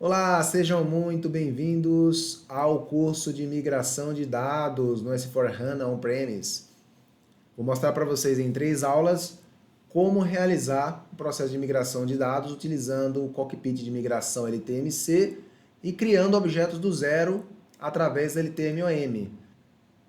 Olá, sejam muito bem-vindos ao curso de migração de dados no S4HANA On-Premise. Vou mostrar para vocês em 3 aulas como realizar o processo de migração de dados utilizando o cockpit de migração LTMC e criando objetos do zero através da LTMOM.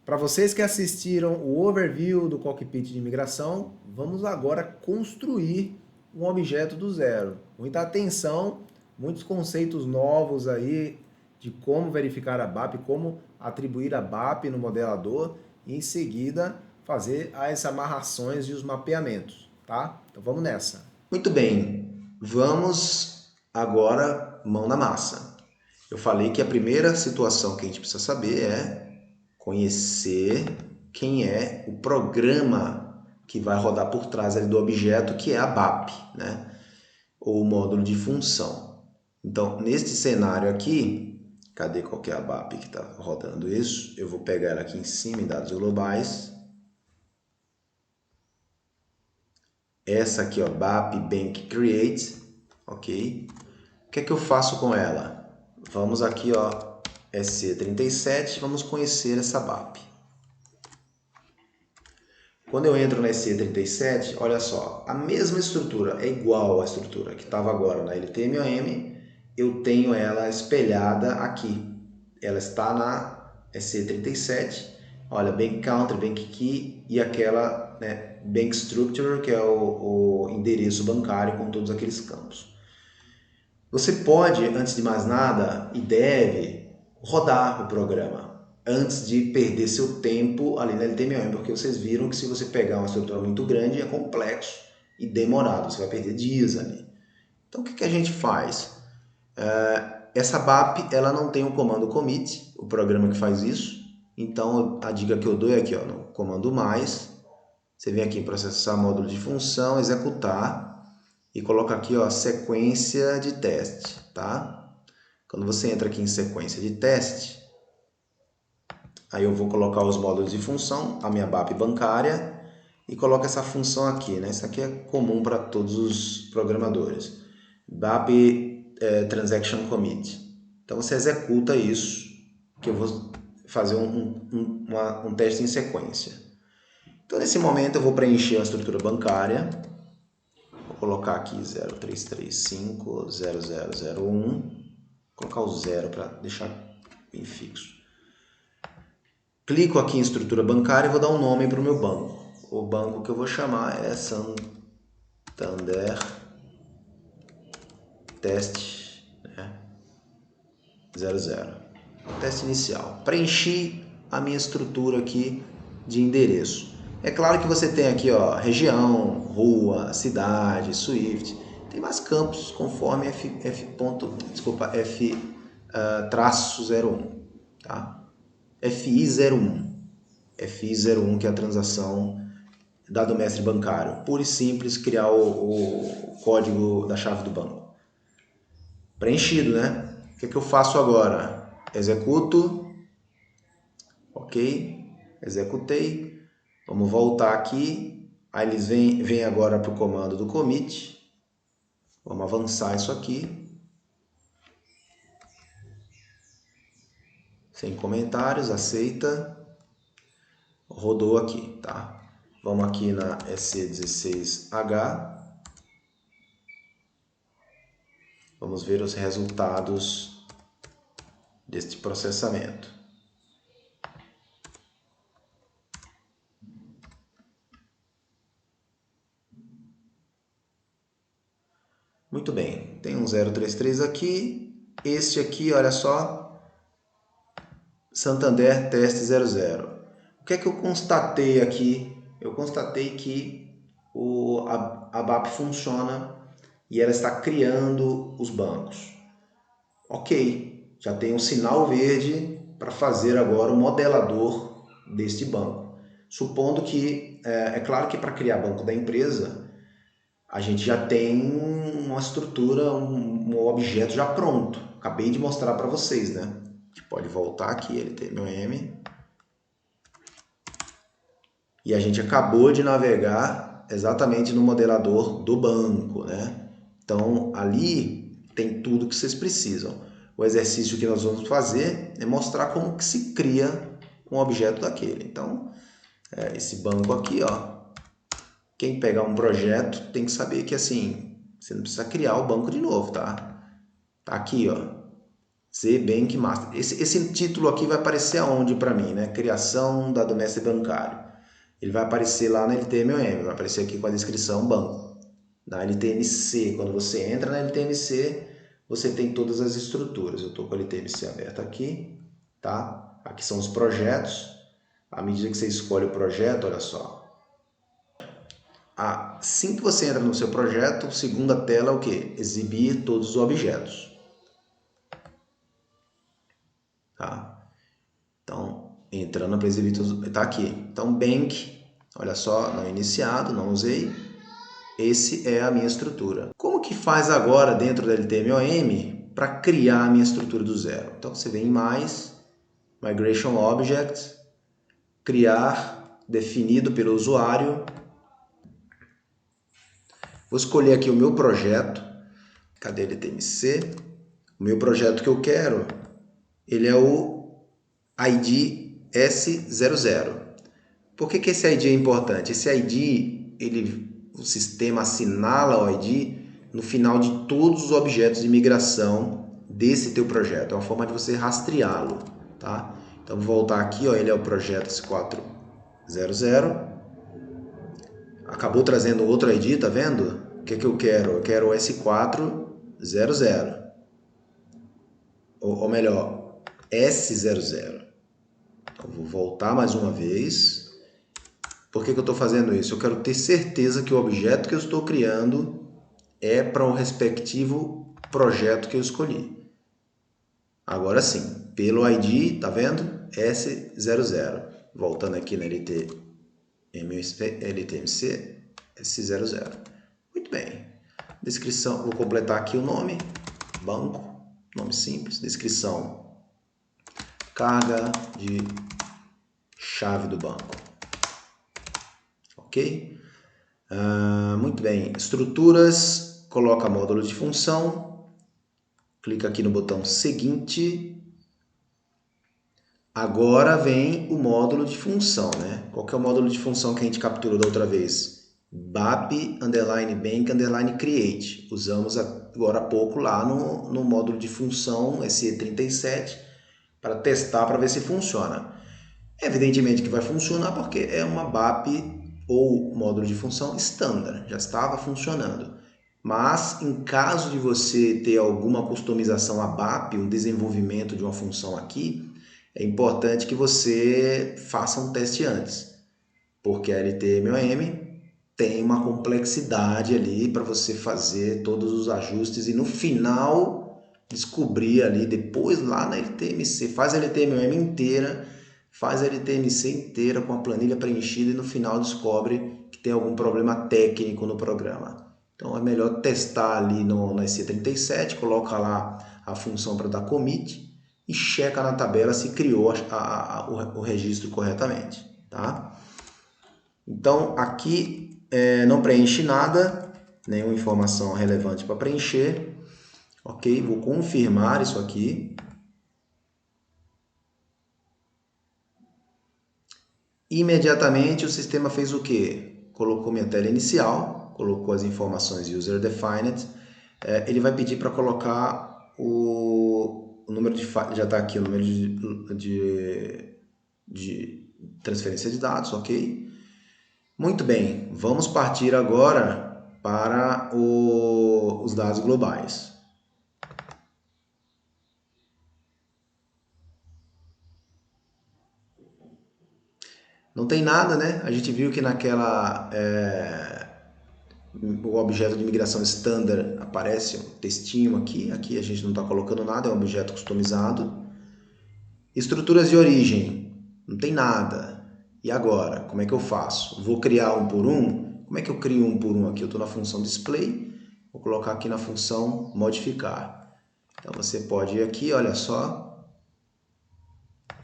Para vocês que assistiram o overview do cockpit de migração, vamos agora construir um objeto do zero. Muita atenção, muitos conceitos novos aí de como verificar a BAP, como atribuir a BAP no modelador e em seguida fazer as amarrações e os mapeamentos, tá? Então vamos nessa. Muito bem, vamos agora mão na massa. Eu falei que a primeira situação que a gente precisa saber é conhecer quem é o programa que vai rodar por trás ali do objeto, que é a BAP, né? Ou o módulo de função. Então, neste cenário aqui, cadê qual que é a BAP que está rodando isso? Eu vou pegar ela aqui em cima em dados globais. Essa aqui, ó, BAP Bank Create, ok? O que é que eu faço com ela? Vamos aqui, ó, SC37, vamos conhecer essa BAP. Quando eu entro na SC37, olha só, a mesma estrutura, é igual à estrutura que estava agora na LTMOM, eu tenho ela espelhada aqui. Ela está na SC37, olha, Bank Country, Bank Key e aquela, né, Bank Structure, que é o endereço bancário com todos aqueles campos. Você pode, antes de mais nada, e deve rodar o programa antes de perder seu tempo ali na LTMM, porque vocês viram que se você pegar uma estrutura muito grande é complexo e demorado, você vai perder dias ali. Então o que a gente faz? Essa BAP ela não tem o comando commit, o programa que faz isso, então a dica que eu dou é aqui, ó, no comando mais, você vem aqui em processar módulo de função, executar, e coloca aqui, ó, sequência de teste, tá? Quando você entra aqui em sequência de teste, aí eu vou colocar os módulos de função, a minha BAP bancária, e coloco essa função aqui, né? Isso aqui é comum para todos os programadores. BAP Transaction Commit. Então você executa isso, que eu vou fazer um teste em sequência. Então nesse momento eu vou preencher a estrutura bancária. Vou colocar aqui 03350001. Vou colocar o 0 para deixar bem fixo. Clico aqui em estrutura bancária e vou dar um nome para o meu banco. O banco que eu vou chamar é Santander Teste, né? 00. Teste inicial. Preenchi a minha estrutura aqui de endereço. É claro que você tem aqui, ó, região, rua, cidade, Swift. Tem mais campos conforme traço 01, tá? FI01. FI01, que é a transação dado mestre bancário. Puro e simples, criar o código da chave do banco. Preenchido, né? O que eu faço agora? Executo. Ok. Executei. Vamos voltar aqui. Aí eles vêm agora para o comando do commit. Vamos avançar isso aqui. Sem comentários, aceita. Rodou aqui, tá? Vamos aqui na SC16H. Vamos ver os resultados deste processamento. Muito bem, tem um 033 aqui. Este aqui, olha só, Santander Teste 00. O que é que eu constatei aqui? Eu constatei que a BAP funciona e ela está criando os bancos. Ok, já tem um sinal verde para fazer agora o modelador deste banco. Supondo que, é claro que para criar banco da empresa, a gente já tem uma estrutura, um objeto já pronto. Acabei de mostrar para vocês, né? A gente pode voltar aqui, LTMOM. E a gente acabou de navegar exatamente no modelador do banco, né? Então, ali tem tudo que vocês precisam. O exercício que nós vamos fazer é mostrar como que se cria um objeto daquele. Então, esse banco aqui, ó, quem pegar um projeto tem que saber que assim, você não precisa criar o banco de novo, tá? Tá aqui, ó, ZBank Master. Esse título aqui vai aparecer aonde para mim, né? Criação dado mestre bancário. Ele vai aparecer lá na LTMOM, vai aparecer aqui com a descrição banco. Na LTMC, quando você entra na LTMC, você tem todas as estruturas. Eu estou com a LTMC aberta aqui, tá? Aqui são os projetos. À medida que você escolhe o projeto, olha só. Assim que você entra no seu projeto, segunda tela é o quê? Exibir todos os objetos. Tá? Então, entrando para exibir todos... Tá aqui. Então, Bank, olha só, não iniciado, não usei. Esse é a minha estrutura. Como que faz agora dentro da LTMOM para criar a minha estrutura do zero? Então, você vem em mais, Migration Object, criar, definido pelo usuário. Vou escolher aqui o meu projeto. Cadê ele? LTMC? O meu projeto que eu quero, ele é o ID S00. Por que esse ID é importante? Esse ID, o sistema assinala o ID no final de todos os objetos de migração desse teu projeto. É uma forma de você rastreá-lo, tá? Então, vou voltar aqui, ó, ele é o projeto S400. Acabou trazendo outro ID, tá vendo? O que eu quero? Eu quero o S400. Ou melhor, S00. Então, vou voltar mais uma vez. Por que eu estou fazendo isso? Eu quero ter certeza que o objeto que eu estou criando é para o respectivo projeto que eu escolhi. Agora sim, pelo ID, tá vendo? S00. Voltando aqui na LTMC, S00. Muito bem. Descrição, vou completar aqui o nome, banco, nome simples. Descrição, carga de chave do banco. Ok? Muito bem. Estruturas, coloca módulo de função, clica aqui no botão seguinte. Agora vem o módulo de função, né? Qual que é o módulo de função que a gente capturou da outra vez? BAP, _bank, _create. Usamos agora há pouco lá no módulo de função SE37 para testar, para ver se funciona. Evidentemente que vai funcionar porque é uma BAP ou módulo de função standard, já estava funcionando. Mas em caso de você ter alguma customização a BAP, um desenvolvimento de uma função aqui, é importante que você faça um teste antes, porque a LTMOM tem uma complexidade ali para você fazer todos os ajustes e no final descobrir ali, depois lá na LTMC, faz a LTMOM inteira, faz a LTMC inteira com a planilha preenchida e no final descobre que tem algum problema técnico no programa. Então é melhor testar ali no SE37, coloca lá a função para dar commit e checa na tabela se criou o registro corretamente, tá? Então aqui não preenche nada, nenhuma informação relevante para preencher, ok? Vou confirmar isso aqui. Imediatamente o sistema fez o quê? Colocou minha tela inicial, colocou as informações user defined, ele vai pedir para colocar o número de já está aqui o número de transferência de dados, ok? Muito bem, vamos partir agora para os dados globais. Não tem nada, né? A gente viu que naquela o objeto de migração standard aparece um textinho aqui. Aqui a gente não está colocando nada, é um objeto customizado. Estruturas de origem, não tem nada. E agora, como é que eu faço? Vou criar um por um? Como é que eu crio um por um aqui? Eu estou na função display, vou colocar aqui na função modificar. Então você pode ir aqui, olha só,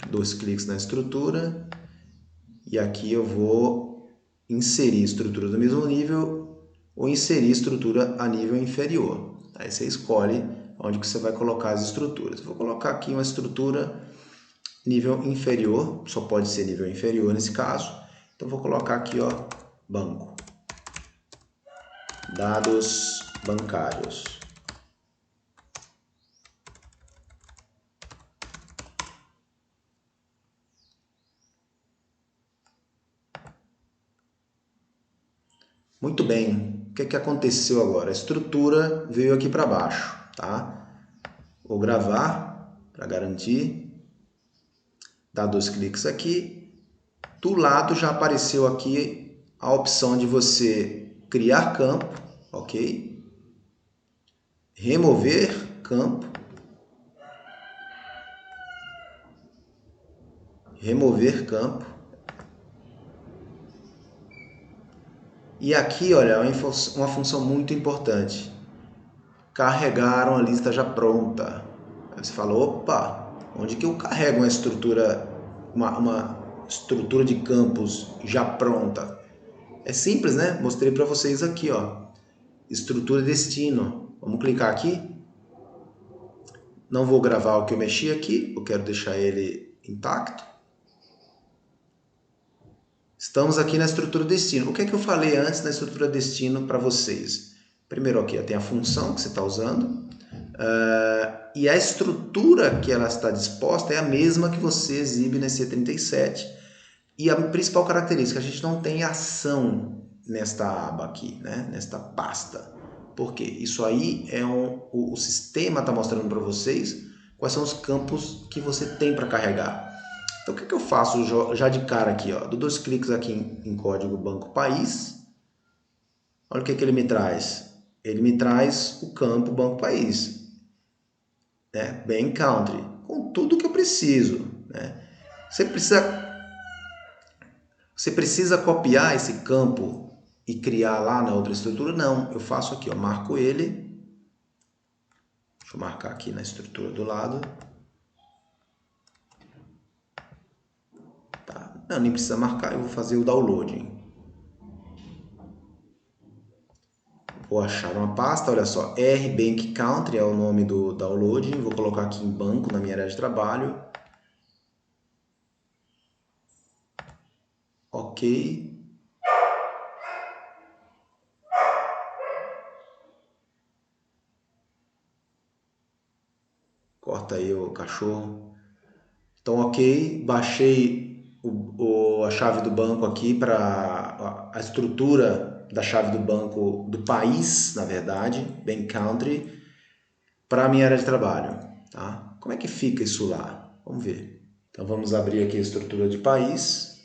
2 cliques na estrutura, e aqui eu vou inserir estrutura do mesmo nível ou inserir estrutura a nível inferior. Aí você escolhe onde que você vai colocar as estruturas. Vou colocar aqui uma estrutura nível inferior, só pode ser nível inferior nesse caso. Então vou colocar aqui, ó, banco. Dados bancários. Muito bem. O que aconteceu agora? A estrutura veio aqui para baixo, tá? Vou gravar para garantir. Dá 2 cliques aqui. Do lado já apareceu aqui a opção de você criar campo, ok? Remover campo. Remover campo. E aqui, olha, uma função muito importante. Carregaram a lista já pronta. Aí você fala, opa, onde que eu carrego uma estrutura de campos já pronta? É simples, né? Mostrei para vocês aqui, ó. Estrutura destino. Vamos clicar aqui. Não vou gravar o que eu mexi aqui, eu quero deixar ele intacto. Estamos aqui na estrutura destino. O que é que eu falei antes na estrutura destino para vocês? Primeiro aqui tem a função que você está usando. E a estrutura que ela está disposta é a mesma que você exibe nesse E37. E a principal característica, a gente não tem ação nesta aba aqui, né? Nesta pasta. Por quê? Isso aí é o sistema está mostrando para vocês quais são os campos que você tem para carregar. Então, o que eu faço já de cara aqui? Ó? Dou 2 cliques aqui em código banco país. Olha o que ele me traz. Ele me traz o campo banco país, né? Bank country, com tudo que eu preciso, né? Você precisa copiar esse campo e criar lá na outra estrutura? Não, eu faço aqui, ó, marco ele. Deixa eu marcar aqui na estrutura do lado. Tá. Não, nem precisa marcar, eu vou fazer o downloading. Vou achar uma pasta, olha só, RBank Country é o nome do downloading. Vou colocar aqui em banco na minha área de trabalho. Ok. Corta aí o cachorro. Então, ok, baixei a chave do banco aqui para a estrutura da chave do banco do país, na verdade, Bank Country, para a minha área de trabalho. Tá? Como é que fica isso lá? Vamos ver. Então, vamos abrir aqui a estrutura de país.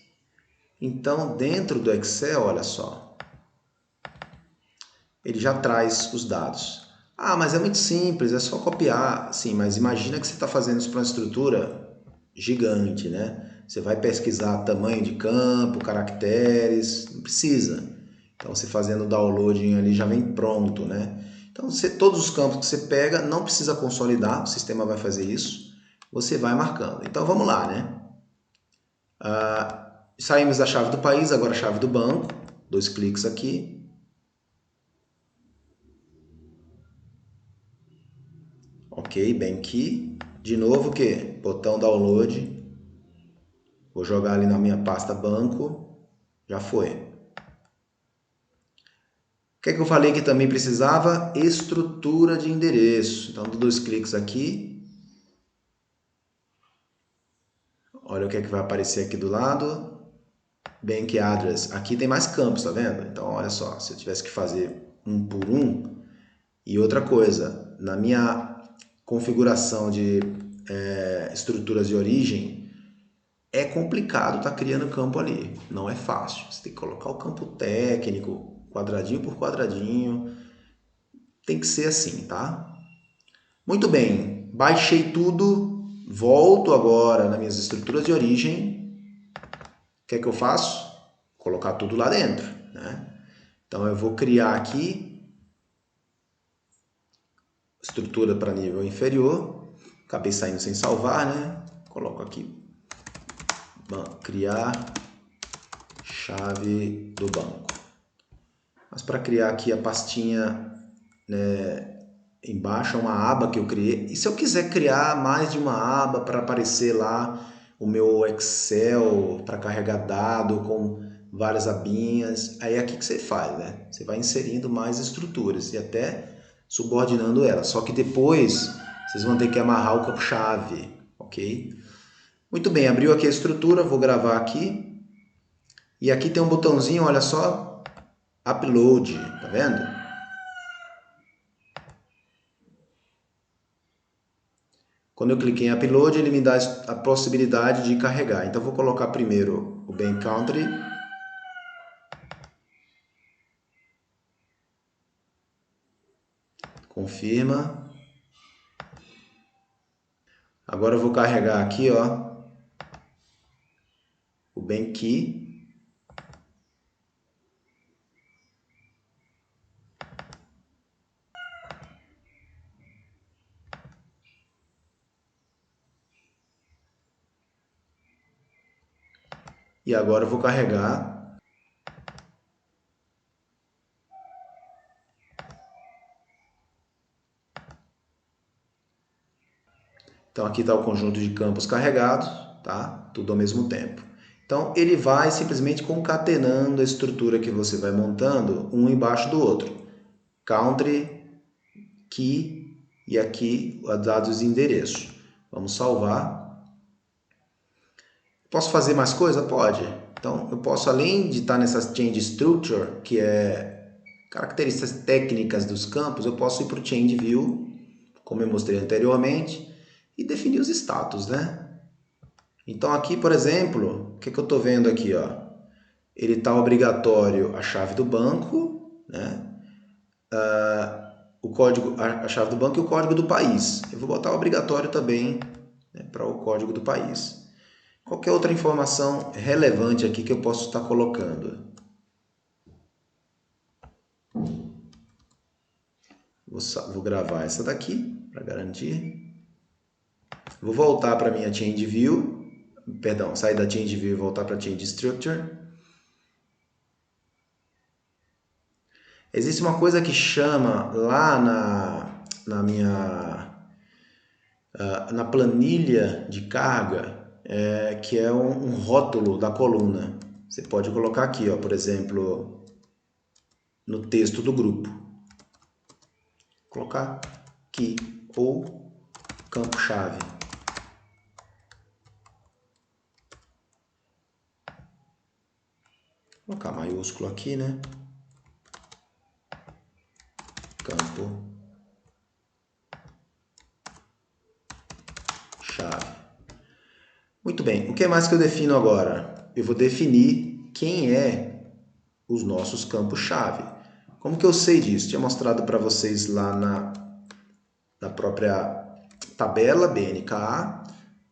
Então, dentro do Excel, olha só, ele já traz os dados. Ah, mas é muito simples, é só copiar. Sim, mas imagina que você está fazendo isso para uma estrutura gigante, né? Você vai pesquisar tamanho de campo, caracteres, não precisa. Então, você fazendo o downloading ali já vem pronto, né? Então, todos os campos que você pega, não precisa consolidar, o sistema vai fazer isso. Você vai marcando. Então, vamos lá, né? Saímos da chave do país, agora a chave do banco. 2 cliques aqui. Ok, bem aqui. De novo o quê? Botão download. Vou jogar ali na minha pasta banco. Já foi. O que é que eu falei que também precisava? Estrutura de endereço. Então, dou 2 cliques aqui. Olha o que é que vai aparecer aqui do lado. Bank address. Aqui tem mais campos, tá vendo? Então, olha só. Se eu tivesse que fazer um por um. E outra coisa, na minha configuração de estruturas de origem, é complicado estar criando campo ali. Não é fácil. Você tem que colocar o campo técnico, quadradinho por quadradinho. Tem que ser assim, tá? Muito bem. Baixei tudo. Volto agora nas minhas estruturas de origem. O que é que eu faço? Colocar tudo lá dentro, né? Então eu vou criar aqui estrutura para nível inferior. Acabei saindo sem salvar, né? Coloco aqui. Criar chave do banco. Mas para criar aqui a pastinha, né, embaixo é uma aba que eu criei. E se eu quiser criar mais de uma aba para aparecer lá o meu Excel para carregar dado com várias abinhas, aí é aqui que você faz, né? Você vai inserindo mais estruturas e até subordinando elas. Só que depois vocês vão ter que amarrar o campo-chave, ok? Muito bem, abriu aqui a estrutura, vou gravar aqui. E aqui tem um botãozinho, olha só, Upload, tá vendo? Quando eu cliquei em Upload, ele me dá a possibilidade de carregar. Então, eu vou colocar primeiro o Bank Country. Confirma. Agora eu vou carregar aqui, ó, o Bank Key. E agora eu vou carregar então aqui está o conjunto de campos carregados, tá? Tudo ao mesmo tempo. Então ele vai simplesmente concatenando a estrutura que você vai montando um embaixo do outro. Country, Key e aqui dados de endereço. Vamos salvar. Posso fazer mais coisa? Pode. Então eu posso, além de estar nessa Change Structure, que é características técnicas dos campos, eu posso ir para o Change View, como eu mostrei anteriormente, e definir os status, né? Então aqui, por exemplo, o que eu estou vendo aqui, ó? Ele está obrigatório a chave do banco, né? O código, a chave do banco e o código do país. Eu vou botar obrigatório também, né, para o código do país. Qualquer outra informação relevante aqui que eu posso estar colocando? Vou gravar essa daqui para garantir. Vou voltar para minha Change View, perdão, sair da Change View e voltar para Change Structure. Existe uma coisa que chama lá na minha na planilha de carga, que é um rótulo da coluna. Você pode colocar aqui, ó, por exemplo, no texto do grupo. Colocar aqui, ou campo-chave. Colocar maiúsculo aqui, né? Campo-chave. Muito bem, o que mais que eu defino agora? Eu vou definir quem é os nossos campos-chave. Como que eu sei disso? Tinha mostrado para vocês lá na própria tabela BNKA.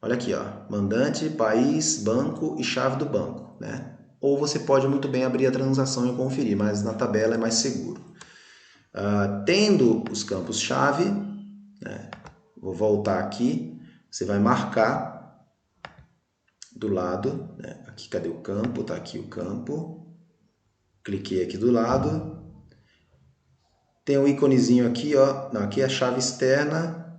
Olha aqui, ó, mandante, país, banco e chave do banco, né? Ou você pode muito bem abrir a transação e conferir, mas na tabela é mais seguro. Tendo os campos-chave, né? Vou voltar aqui, você vai marcar do lado, né? Aqui, cadê o campo? Tá aqui o campo. Cliquei aqui do lado. Tem um íconezinho aqui, ó. Não, aqui é a chave externa.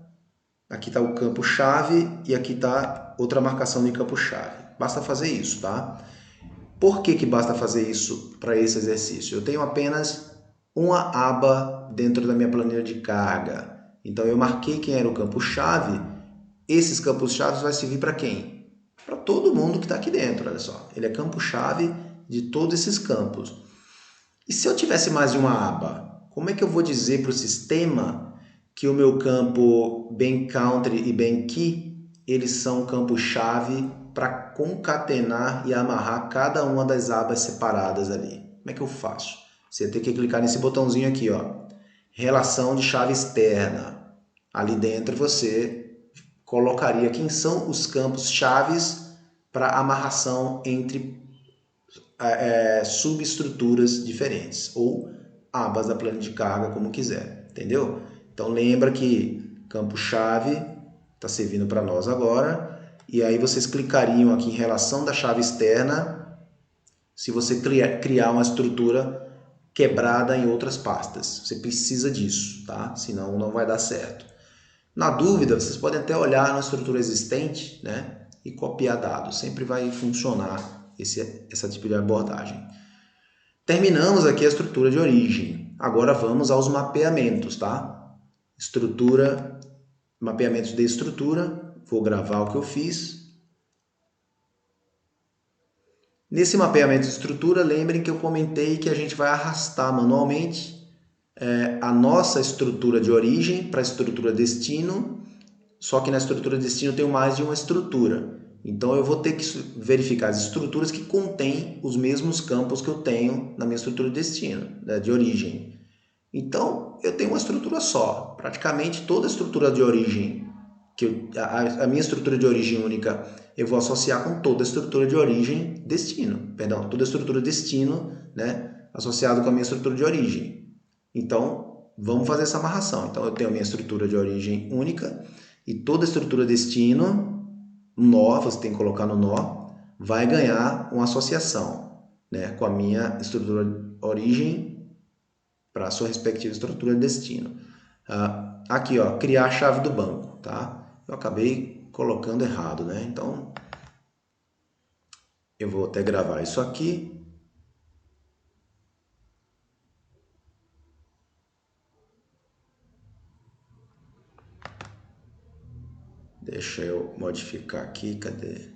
Aqui está o campo-chave e aqui está outra marcação de campo-chave. Basta fazer isso, tá? Por que basta fazer isso para esse exercício? Eu tenho apenas uma aba dentro da minha planilha de carga. Então eu marquei quem era o campo-chave. Esses campos-chave vai servir para quem? Para todo mundo que está aqui dentro, olha só. Ele é campo-chave de todos esses campos. E se eu tivesse mais de uma aba, como é que eu vou dizer para o sistema que o meu campo Bank Country e Bank Key, eles são campos-chave para concatenar e amarrar cada uma das abas separadas ali? Como é que eu faço? Você tem que clicar nesse botãozinho aqui, ó. Relação de chave externa. Ali dentro você colocaria quem são os campos chaves para amarração entre subestruturas diferentes ou abas da planilha de carga, como quiser, entendeu? Então lembra que campo-chave está servindo para nós agora, e aí vocês clicariam aqui em relação da chave externa se você criar uma estrutura quebrada em outras pastas. Você precisa disso, tá? Senão não vai dar certo. Na dúvida, vocês podem até olhar na estrutura existente, né? E copiar dados. Sempre vai funcionar essa tipo de abordagem. Terminamos aqui a estrutura de origem. Agora vamos aos mapeamentos, tá? Mapeamentos de estrutura. Vou gravar o que eu fiz. Nesse mapeamento de estrutura, lembrem que eu comentei que a gente vai arrastar manualmente a nossa estrutura de origem para a estrutura destino, só que na estrutura destino eu tenho mais de uma estrutura. Então eu vou ter que verificar as estruturas que contêm os mesmos campos que eu tenho na minha estrutura de destino, de origem. Então eu tenho uma estrutura só. Praticamente toda a estrutura de origem, a minha estrutura de origem única, eu vou associar com toda a estrutura de origem destino. Perdão, toda a estrutura destino, né, associado com a minha estrutura de origem. Então, vamos fazer essa amarração. Então, eu tenho a minha estrutura de origem única e toda a estrutura destino, nó, você tem que colocar no nó, vai ganhar uma associação, né, com a minha estrutura de origem para a sua respectiva estrutura de destino. Aqui, ó, criar a chave do banco, tá? Eu acabei colocando errado, né? Então, eu vou até gravar isso aqui. Deixa eu modificar aqui, cadê?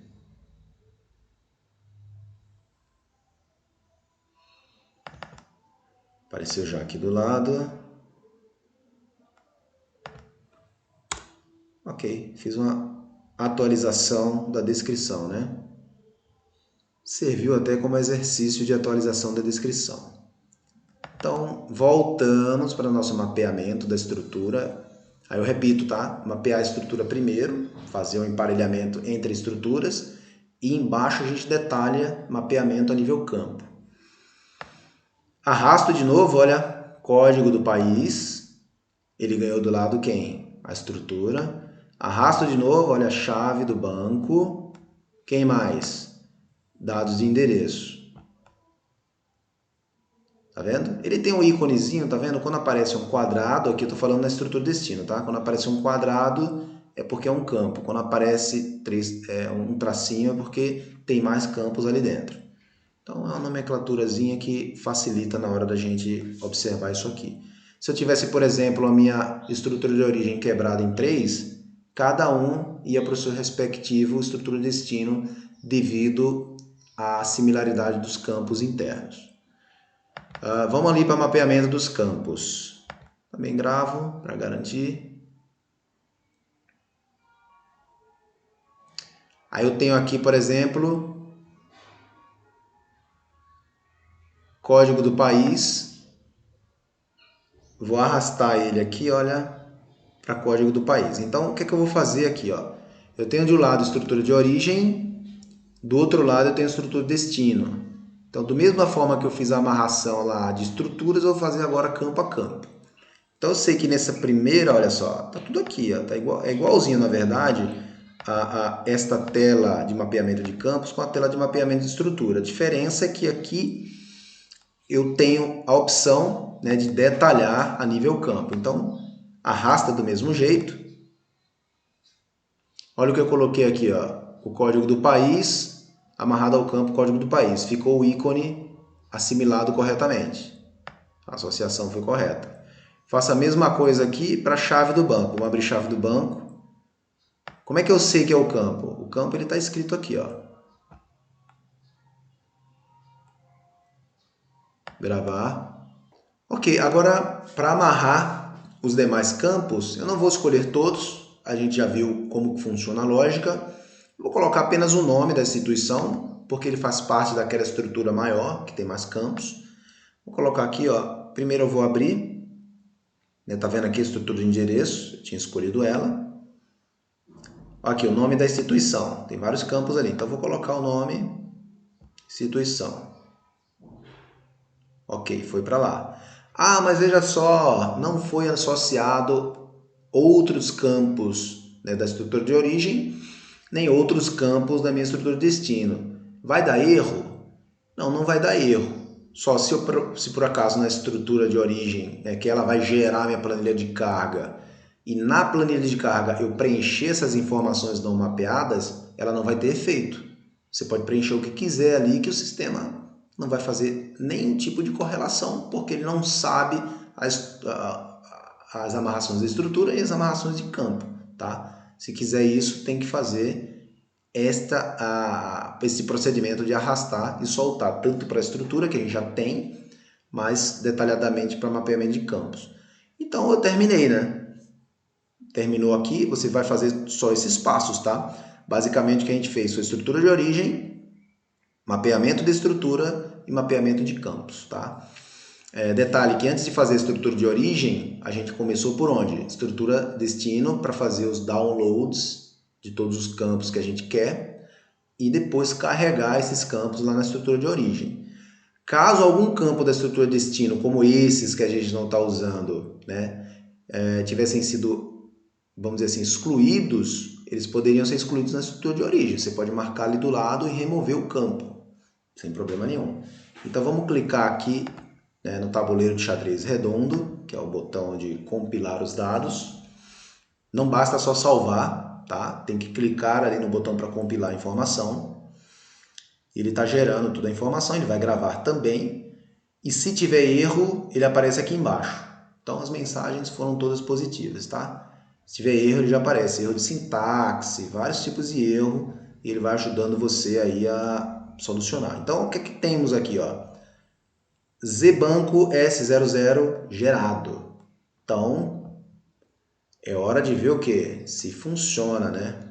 Apareceu já aqui do lado. Ok, fiz uma atualização da descrição, né? Serviu até como exercício de atualização da descrição. Então, voltamos para o nosso mapeamento da estrutura. Aí eu repito, tá? Mapear a estrutura primeiro, fazer um emparelhamento entre estruturas e embaixo a gente detalha mapeamento a nível campo. Arrasto de novo, olha, código do país. Ele ganhou do lado quem? A estrutura. Arrasto de novo, olha a chave do banco. Quem mais? Dados de endereço. Tá vendo? Ele tem um íconezinho, tá vendo? Quando aparece um quadrado, aqui eu tô falando na estrutura destino, tá? Quando aparece um quadrado é porque é um campo. Quando aparece um tracinho é porque tem mais campos ali dentro. Então é uma nomenclaturazinha que facilita na hora da gente observar isso aqui. Se eu tivesse, por exemplo, a minha estrutura de origem quebrada em 3, cada um ia para o seu respectivo estrutura de destino devido à similaridade dos campos internos. Vamos ali para mapeamento dos campos. Também gravo para garantir. Aí eu tenho aqui, por exemplo, código do país. Vou arrastar ele aqui, olha, para código do país. Então, o que é que eu vou fazer aqui, ó? Eu tenho de um lado estrutura de origem, do outro lado eu tenho estrutura de destino. Então, da mesma forma que eu fiz a amarração lá de estruturas, eu vou fazer agora campo a campo. Então, eu sei que nessa primeira, olha só, tá tudo aqui, ó, tá é igualzinho, na verdade, a esta tela de mapeamento de campos com a tela de mapeamento de estrutura. A diferença é que aqui eu tenho a opção, né, de detalhar a nível campo. Então, arrasta do mesmo jeito. Olha o que eu coloquei aqui, ó, o código do país amarrado ao campo código do país. Ficou o ícone assimilado corretamente. A associação foi correta. Faça a mesma coisa aqui para a chave do banco. Vamos abrir chave do banco. Como é que eu sei que é o campo? O campo está escrito aqui, ó. Gravar. Ok, agora para amarrar os demais campos, eu não vou escolher todos. A gente já viu como funciona a lógica. Vou colocar apenas o nome da instituição, porque ele faz parte daquela estrutura maior, que tem mais campos. Vou colocar aqui, ó. Primeiro eu vou abrir. Tá vendo aqui a estrutura de endereço? Eu tinha escolhido ela. Aqui o nome da instituição. Tem vários campos ali. Então eu vou colocar o nome instituição. Ok, foi para lá. Ah, mas veja só, não foi associado outros campos, né, da estrutura de origem, nem outros campos da minha estrutura de destino. Vai dar erro? Não, não vai dar erro. Só se por acaso na estrutura de origem, que ela vai gerar minha planilha de carga, e na planilha de carga eu preencher essas informações não mapeadas, ela não vai ter efeito. Você pode preencher o que quiser ali que o sistema não vai fazer nenhum tipo de correlação, porque ele não sabe as amarrações da estrutura e as amarrações de campo, tá? Se quiser isso, tem que fazer esse procedimento de arrastar e soltar, tanto para a estrutura que a gente já tem, mais detalhadamente para mapeamento de campos. Então eu terminei, né? Terminou aqui, você vai fazer só esses passos, tá? Basicamente o que a gente fez foi estrutura de origem, mapeamento de estrutura e mapeamento de campos, tá? Detalhe que antes de fazer a estrutura de origem, a gente começou por onde? Estrutura destino para fazer os downloads de todos os campos que a gente quer e depois carregar esses campos lá na estrutura de origem. Caso algum campo da estrutura destino, como esses que a gente não está usando, né, tivessem sido, vamos dizer assim, excluídos, eles poderiam ser excluídos na estrutura de origem. Você pode marcar ali do lado e remover o campo, sem problema nenhum. Então vamos clicar aqui no tabuleiro de xadrez redondo, que é o botão de compilar os dados. Não basta só salvar, tá? Tem que clicar ali no botão para compilar a informação. Ele está gerando toda a informação, ele vai gravar também. E se tiver erro, ele aparece aqui embaixo. Então as mensagens foram todas positivas, tá? Se tiver erro, ele já aparece. Erro de sintaxe, vários tipos de erro. E ele vai ajudando você aí a solucionar. Então o que é que temos aqui, ó? Zbanco S00 gerado. Então, é hora de ver o que? Se funciona, né?